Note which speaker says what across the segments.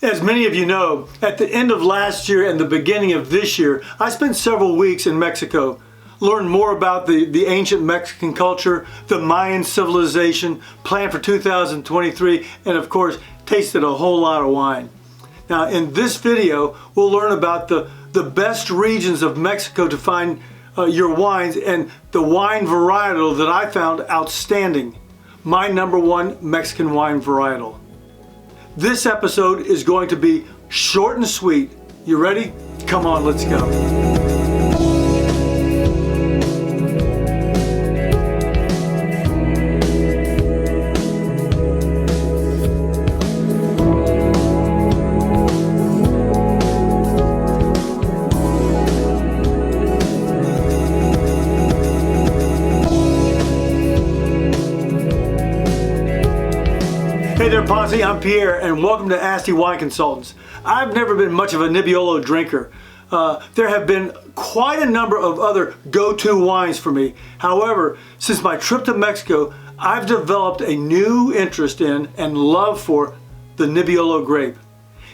Speaker 1: As many of you know, at the end of last year and the beginning of this year, I spent several weeks in Mexico, learned more about the ancient Mexican culture, the Mayan civilization, planned for 2023, and of course, tasted a whole lot of wine. Now, in this video, we'll learn about the best regions of Mexico to find your wines and the wine varietal that I found outstanding. My #1 Mexican wine varietal. This episode is going to be short and sweet. You ready? Come on, let's go. Hey there, Posse, I'm Pierre, and welcome to Asti Wine Consultants. I've never been much of a Nebbiolo drinker. There have been quite a number of other go-to wines for me. However, since my trip to Mexico, I've developed a new interest in and love for the Nebbiolo grape.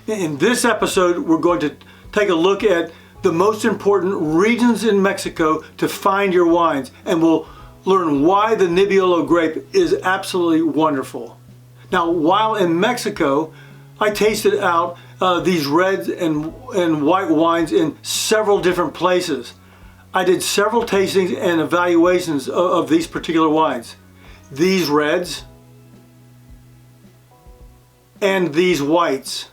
Speaker 1: In this episode, we're going to take a look at the most important regions in Mexico to find your wines, and we'll learn why the Nebbiolo grape is absolutely wonderful. Now, while in Mexico, I tasted out these reds and white wines in several different places. I did several tastings and evaluations of these particular wines. These reds and these whites.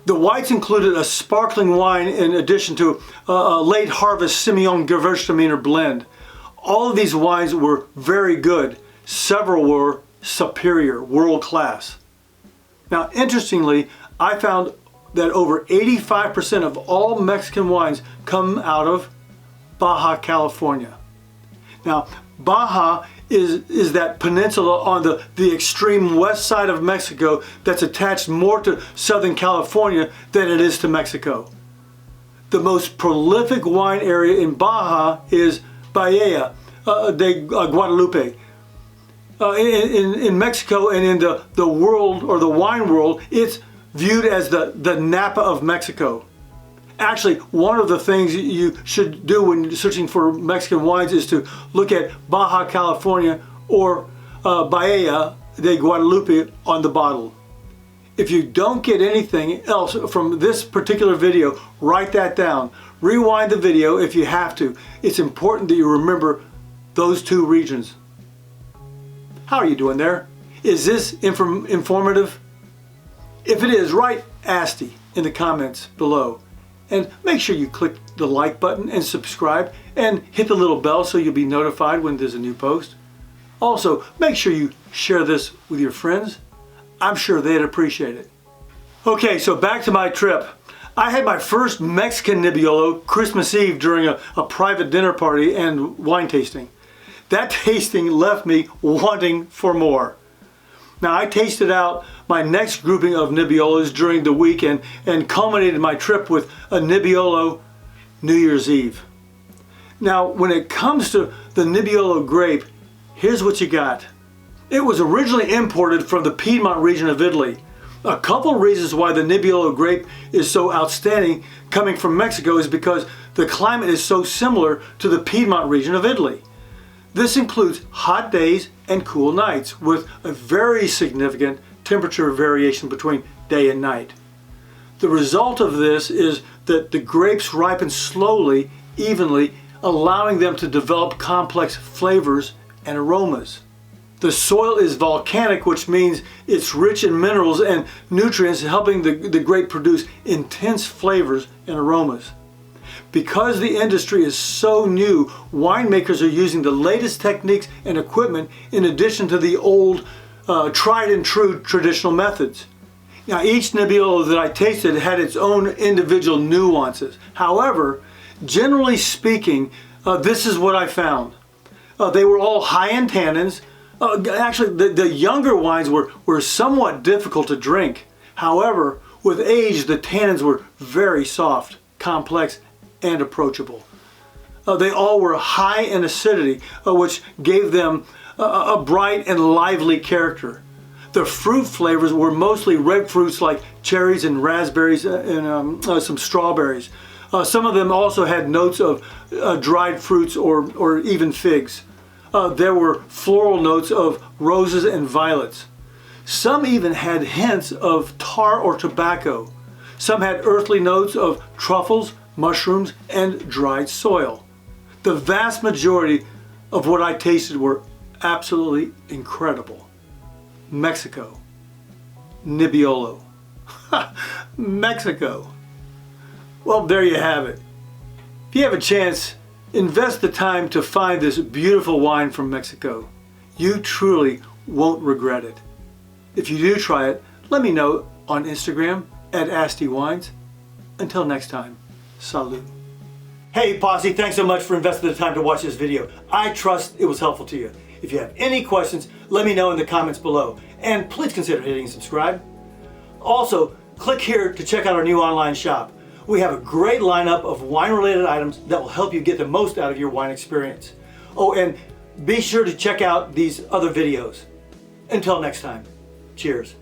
Speaker 1: The whites included a sparkling wine in addition to a late harvest Simeon Gewürztraminer blend. All of these wines were very good. Several were superior, world class. Now, interestingly, I found that over 85% of all Mexican wines come out of Baja California. Now, Baja is that peninsula on the extreme west side of Mexico that's attached more to Southern California than it is to Mexico. The most prolific wine area in Baja is Bahia de Guadalupe. In Mexico and in the world, or the wine world, it's viewed as the Napa of Mexico. Actually, one of the things you should do when you're searching for Mexican wines is to look at Baja California or Bahia de Guadalupe on the bottle. If you don't get anything else from this particular video, write that down. Rewind the video if you have to. It's important that you remember those two regions. How are you doing there? Is this informative? If it is, write Asti in the comments below. And make sure you click the like button and subscribe and hit the little bell so you'll be notified when there's a new post. Also, make sure you share this with your friends. I'm sure they'd appreciate it. Okay, so back to my trip. I had my first Mexican Nebbiolo Christmas Eve during a private dinner party and wine tasting. That tasting left me wanting for more. Now, I tasted out my next grouping of Nebbiolos during the weekend and culminated my trip with a Nebbiolo New Year's Eve. Now, when it comes to the Nebbiolo grape, here's what you got. It was originally imported from the Piedmont region of Italy. A couple reasons why the Nebbiolo grape is so outstanding coming from Mexico is because the climate is so similar to the Piedmont region of Italy. This includes hot days and cool nights with a very significant temperature variation between day and night. The result of this is that the grapes ripen slowly, evenly, allowing them to develop complex flavors and aromas. The soil is volcanic, which means it's rich in minerals and nutrients, helping the grape produce intense flavors and aromas. Because the industry is so new, winemakers are using the latest techniques and equipment in addition to the old, tried and true traditional methods. Now, each Nebbiolo that I tasted had its own individual nuances. However, generally speaking, this is what I found. They were all high in tannins. Actually, the younger wines were somewhat difficult to drink. However, with age, the tannins were very soft, complex, and approachable. They all were high in acidity, which gave them a bright and lively character. The fruit flavors were mostly red fruits like cherries and raspberries and some strawberries. Some of them also had notes of dried fruits or even figs. There were floral notes of roses and violets. Some even had hints of tar or tobacco. Some had earthly notes of truffles, mushrooms, and dried soil. The vast majority of what I tasted were absolutely incredible. Mexico. Nebbiolo. Mexico. Well, there you have it. If you have a chance, invest the time to find this beautiful wine from Mexico. You truly won't regret it. If you do try it, let me know on Instagram at Asti Wines. Until next time, salud. Hey Posse, thanks so much for investing the time to watch this video. I trust it was helpful to you. If you have any questions, let me know in the comments below. And please consider hitting subscribe. Also, click here to check out our new online shop. We have a great lineup of wine-related items that will help you get the most out of your wine experience. Oh, and be sure to check out these other videos. Until next time, cheers.